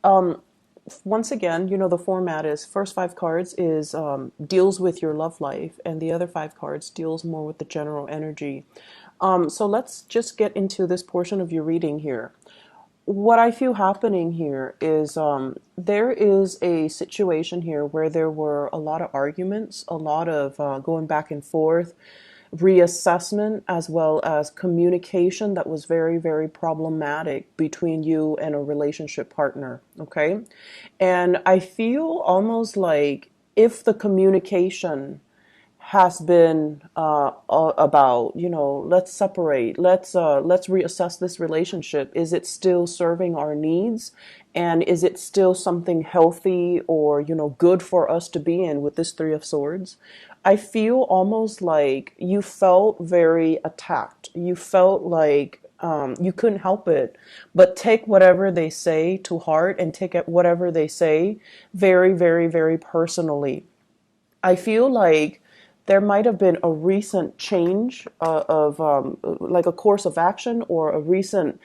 Once again, the format is first five cards is deals with your love life, and the other five cards deals more with the general energy. So let's just get into this portion of your reading here. What I feel happening here is there is a situation here where there were a lot of arguments, a lot of going back and forth, reassessment, as well as communication that was very, very problematic between you and a relationship partner. Okay. And I feel almost like if the communication has been about, let's separate, let's reassess this relationship. Is it still serving our needs, and is it still something healthy or good for us to be in with this Three of Swords? I feel almost like you felt very attacked. You felt like you couldn't help it but take whatever they say to heart, and take it whatever they say very, very, very personally. I feel like there might have been a recent change of like a course of action, or a recent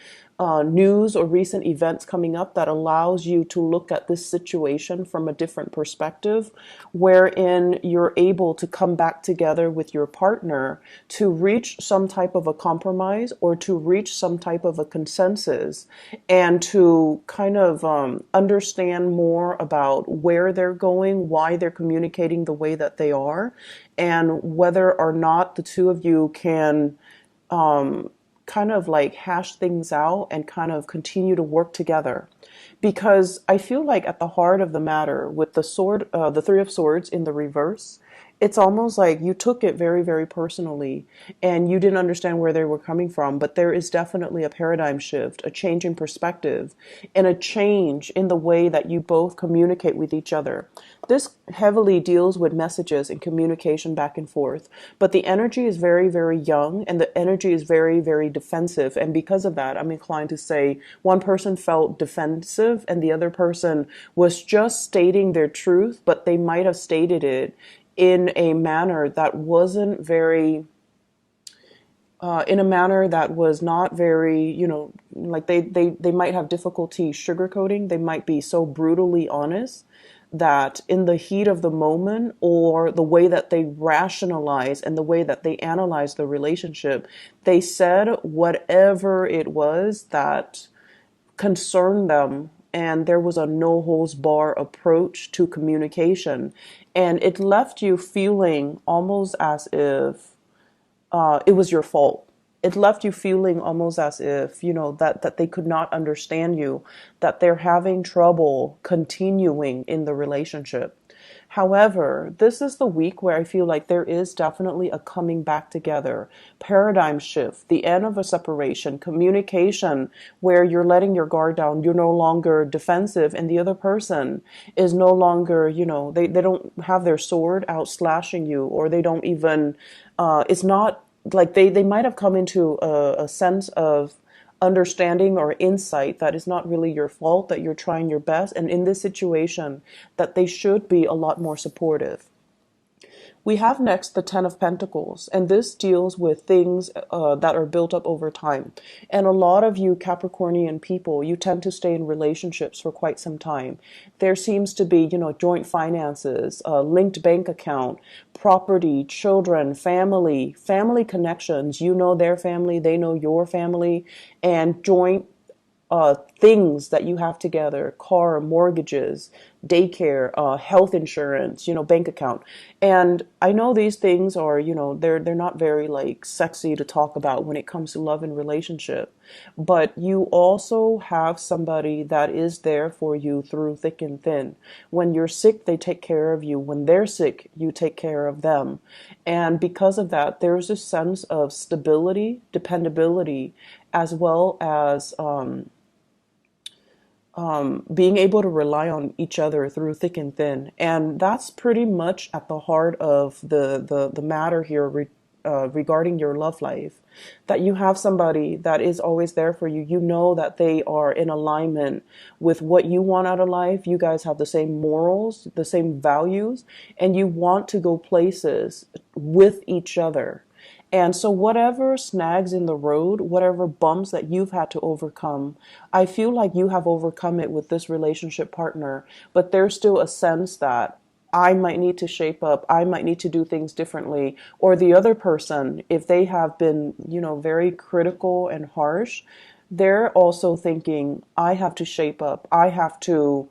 news or recent events coming up that allows you to look at this situation from a different perspective, wherein you're able to come back together with your partner to reach some type of a compromise, or to reach some type of a consensus, and to kind of understand more about where they're going, why they're communicating the way that they are, and whether or not the two of you can kind of like hash things out and kind of continue to work together. Because I feel like at the heart of the matter with the Three of Swords in the reverse, it's almost like you took it very, very personally, and you didn't understand where they were coming from. But there is definitely a paradigm shift, a change in perspective, and a change in the way that you both communicate with each other. This heavily deals with messages and communication back and forth, but the energy is very, very young, and the energy is very, very defensive. And because of that, I'm inclined to say one person felt defensive and the other person was just stating their truth, but they might have stated it in a manner that wasn't very in a manner that was not very, like they might have difficulty sugarcoating. They might be so brutally honest that in the heat of the moment, or the way that they rationalize and the way that they analyze the relationship, they said whatever it was that concerned them, and there was a no holds bar approach to communication, and it left you feeling almost as if it was your fault. It left you feeling almost as if, that they could not understand you, that they're having trouble continuing in the relationship. However, this is the week where I feel like there is definitely a coming back together, paradigm shift, the end of a separation, communication where you're letting your guard down. You're no longer defensive, and the other person is no longer, they don't have their sword out slashing you, or they don't even, it's not like they might have come into a sense of understanding or insight that is not really your fault, that you're trying your best, and in this situation that they should be a lot more supportive. We have next the Ten of Pentacles, and this deals with things that are built up over time. And a lot of you Capricornian people, you tend to stay in relationships for quite some time. There seems to be, joint finances, linked bank account, property, children, family connections. You know their family, they know your family, and joint things that you have together: car, mortgages, daycare, health insurance, bank account. And I know these things are, they're not very like sexy to talk about when it comes to love and relationship, but you also have somebody that is there for you through thick and thin. When you're sick, they take care of you. When they're sick, you take care of them. And because of that, there's a sense of stability, dependability, as well as being able to rely on each other through thick and thin. And that's pretty much at the heart of the matter here regarding your love life. That you have somebody that is always there for you. You know that they are in alignment with what you want out of life. You guys have the same morals, the same values, and you want to go places with each other. And so, whatever snags in the road, whatever bumps that you've had to overcome, I feel like you have overcome it with this relationship partner. But there's still a sense that I might need to shape up, I might need to do things differently. Or the other person, if they have been, very critical and harsh, they're also thinking, I have to shape up, I have to,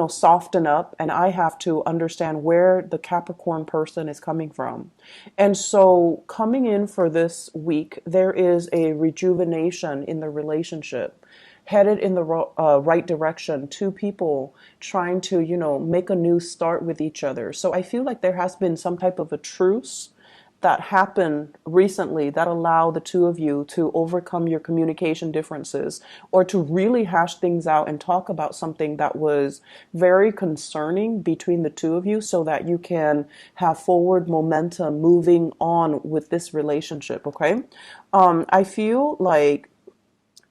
soften up, and I have to understand where the Capricorn person is coming from. And so, coming in for this week, there is a rejuvenation in the relationship, headed in the right direction. Two people trying to, make a new start with each other. So, I feel like there has been some type of a truce that happened recently that allow the two of you to overcome your communication differences, or to really hash things out and talk about something that was very concerning between the two of you, so that you can have forward momentum moving on with this relationship. Okay. I feel like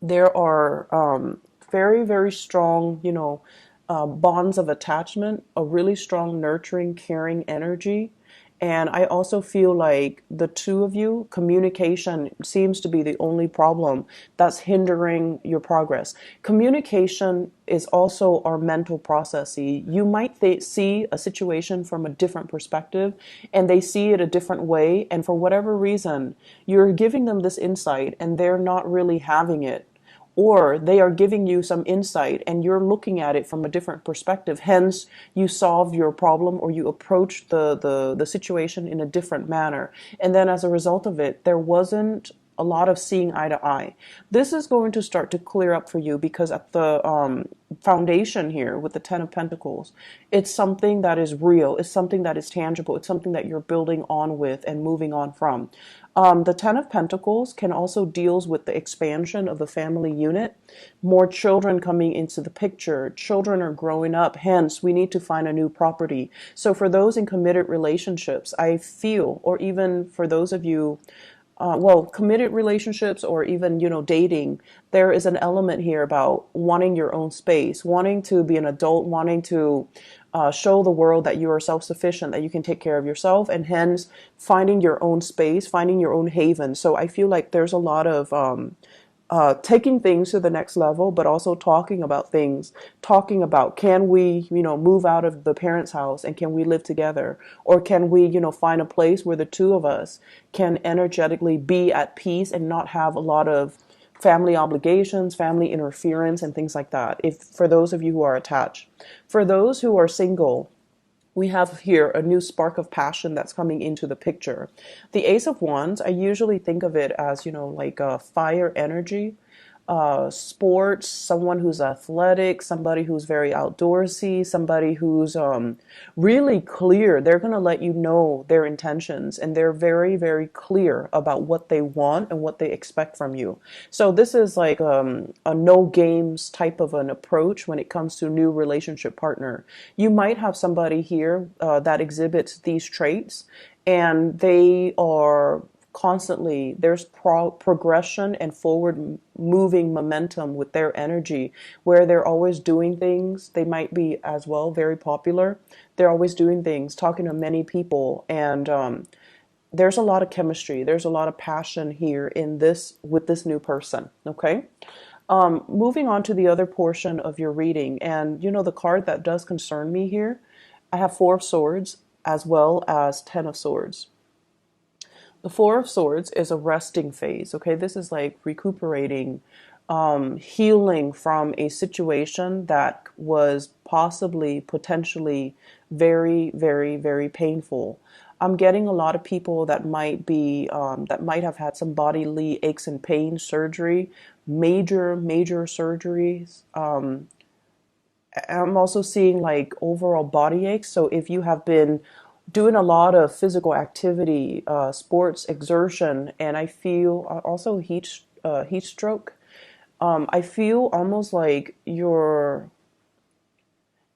there are very, very strong, bonds of attachment, a really strong, nurturing, caring energy. And I also feel like the two of you, communication seems to be the only problem that's hindering your progress. Communication is also our mental processing. You might see a situation from a different perspective, and they see it a different way. And for whatever reason, you're giving them this insight and they're not really having it, or they are giving you some insight and you're looking at it from a different perspective. Hence, you solve your problem, or you approach the situation in a different manner. And then as a result of it, there wasn't a lot of seeing eye to eye. This is going to start to clear up for you, because at the foundation here with the Ten of Pentacles, it's something that is real, it's something that is tangible, it's something that you're building on with and moving on from. The Ten of Pentacles can also deals with the expansion of the family unit, more children coming into the picture. Children are growing up, hence we need to find a new property. So for those in committed relationships, I feel, or even for those of you committed relationships, or even, dating, there is an element here about wanting your own space, wanting to be an adult, wanting to show the world that you are self-sufficient, that you can take care of yourself, and hence finding your own space, finding your own haven. So I feel like there's a lot of taking things to the next level, but also talking about things, talking about, can we, move out of the parents' house and can we live together? Or can we, find a place where the two of us can energetically be at peace and not have a lot of family obligations, family interference, and things like that. If for those of you who are attached. For those who are single, we have here a new spark of passion that's coming into the picture. The Ace of Wands, I usually think of it as, like a fire energy, sports, someone who's athletic, somebody who's very outdoorsy, somebody who's really clear. They're going to let you know their intentions, and they're very, very clear about what they want and what they expect from you. So this is like a no games type of an approach when it comes to new relationship partner. You might have somebody here that exhibits these traits, and they are constantly, there's progression and forward moving momentum with their energy, where they're always doing things. They might be as well very popular. They're always doing things, talking to many people, and there's a lot of chemistry, there's a lot of passion here in this with this new person. Okay. Moving on to the other portion of your reading, and the card that does concern me here, I have Four of Swords as well as Ten of Swords. The Four of Swords is a resting phase. Okay, this is like recuperating, healing from a situation that was possibly, potentially very, very, very painful. I'm getting a lot of people that might be, that might have had some bodily aches and pains, surgery, major, major surgeries. I'm also seeing like overall body aches. So if you have been doing a lot of physical activity, sports, exertion, and I feel also heat stroke. I feel almost like you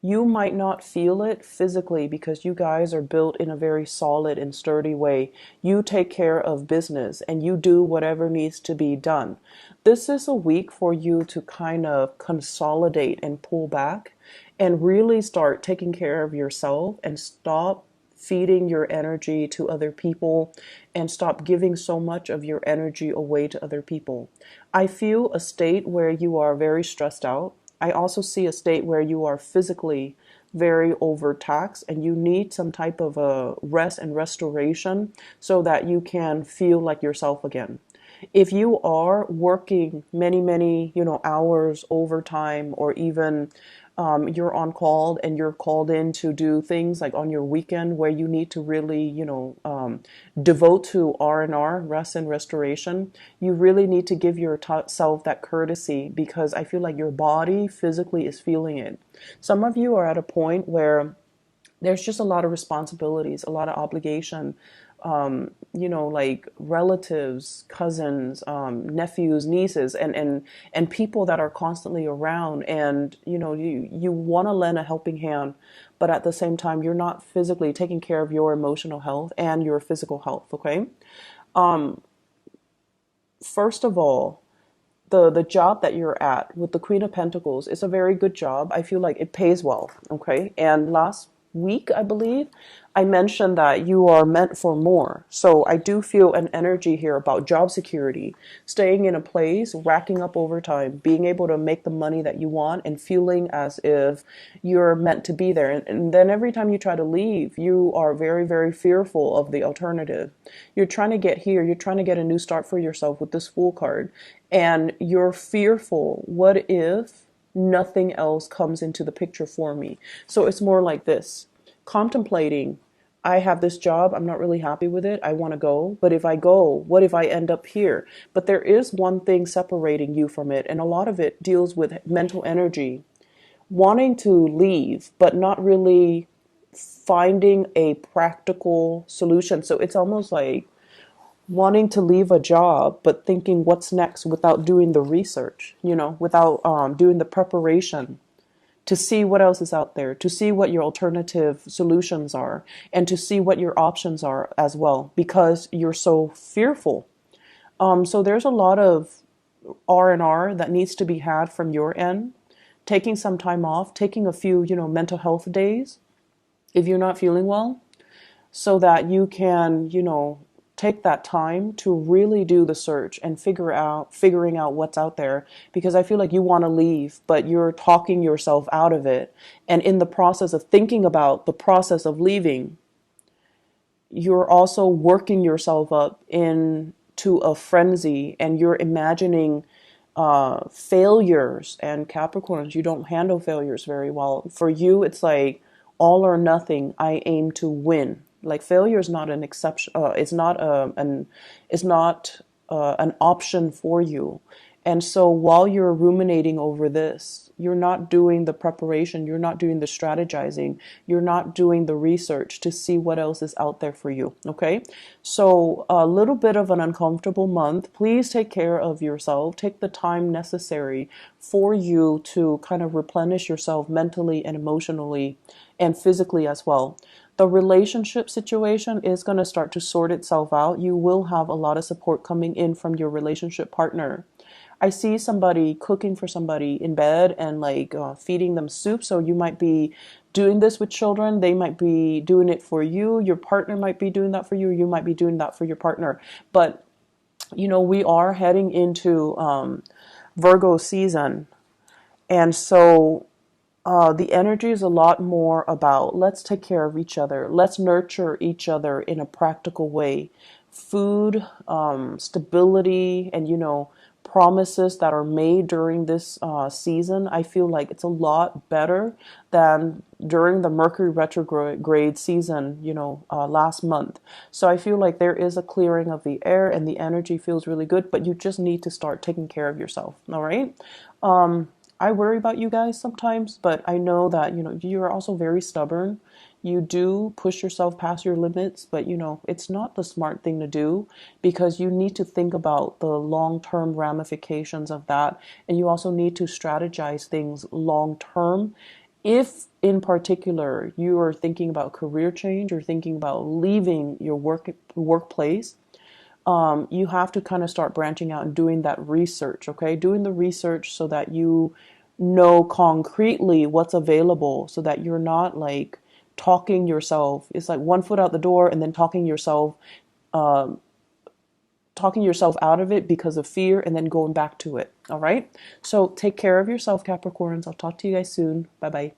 might not feel it physically, because you guys are built in a very solid and sturdy way. You take care of business and you do whatever needs to be done. This is a week for you to kind of consolidate and pull back and really start taking care of yourself, and stop feeding your energy to other people and stop giving so much of your energy away to other people. I feel a state where you are very stressed out. I also see a state where you are physically very overtaxed and you need some type of a rest and restoration so that you can feel like yourself again. If you are working many, hours overtime, or even you're on call and you're called in to do things like on your weekend where you need to really, devote to R&R, rest and restoration, you really need to give yourself that courtesy, because I feel like your body physically is feeling it. Some of you are at a point where there's just a lot of responsibilities, a lot of obligation, like relatives, cousins, nephews, nieces, and people that are constantly around. And, you want to lend a helping hand, but at the same time, you're not physically taking care of your emotional health and your physical health. Okay. First of all, the job that you're at with the Queen of Pentacles is a very good job. I feel like it pays well. Okay. And last week, I believe, I mentioned that you are meant for more. So I do feel an energy here about job security, staying in a place, racking up overtime, being able to make the money that you want, and feeling as if you're meant to be there. And then every time you try to leave, you are very, very fearful of the alternative. You're trying to get here, you're trying to get a new start for yourself with this Fool card, and you're fearful. What if nothing else comes into the picture for me? So it's more like this, contemplating, I have this job, I'm not really happy with it, I want to go, but if I go, what if I end up here? But there is one thing separating you from it, and a lot of it deals with mental energy, wanting to leave, but not really finding a practical solution. So it's almost like wanting to leave a job, but thinking what's next without doing the research, without doing the preparation to see what else is out there, to see what your alternative solutions are, and to see what your options are as well, because you're so fearful. So there's a lot of R&R that needs to be had from your end, taking some time off, taking a few, mental health days if you're not feeling well, so that you can, take that time to really do the search and figuring out what's out there, because I feel like you want to leave, but you're talking yourself out of it. And in the process of thinking about the process of leaving, you're also working yourself up into a frenzy, and you're imagining failures. And Capricorns, you don't handle failures very well. For you, it's like all or nothing. I aim to win. Like, failure is not an exception. It's not an option for you. And so while you're ruminating over this, you're not doing the preparation, you're not doing the strategizing, you're not doing the research to see what else is out there for you. Okay. So a little bit of an uncomfortable month. Please take care of yourself. Take the time necessary for you to kind of replenish yourself mentally and emotionally and physically as well. The relationship situation is going to start to sort itself out. You will have a lot of support coming in from your relationship partner. I see somebody cooking for somebody in bed and feeding them soup. So you might be doing this with children. They might be doing it for you. Your partner might be doing that for you. You might be doing that for your partner. But, we are heading into Virgo season. And so the energy is a lot more about, let's take care of each other. Let's nurture each other in a practical way. Food, stability, and, promises that are made during this season. I feel like it's a lot better than during the Mercury retrograde season, last month. So I feel like there is a clearing of the air and the energy feels really good, but you just need to start taking care of yourself. All right. I worry about you guys sometimes, but I know that, you're also very stubborn. You do push yourself past your limits, but, it's not the smart thing to do, because you need to think about the long-term ramifications of that. And you also need to strategize things long-term. If in particular you are thinking about career change or thinking about leaving your workplace, you have to kind of start branching out and doing that research, okay? Doing the research so that you know concretely what's available, so that you're not talking yourself. It's like one foot out the door and then talking yourself out of it because of fear and then going back to it. All right. So take care of yourself, Capricorns. I'll talk to you guys soon. Bye bye.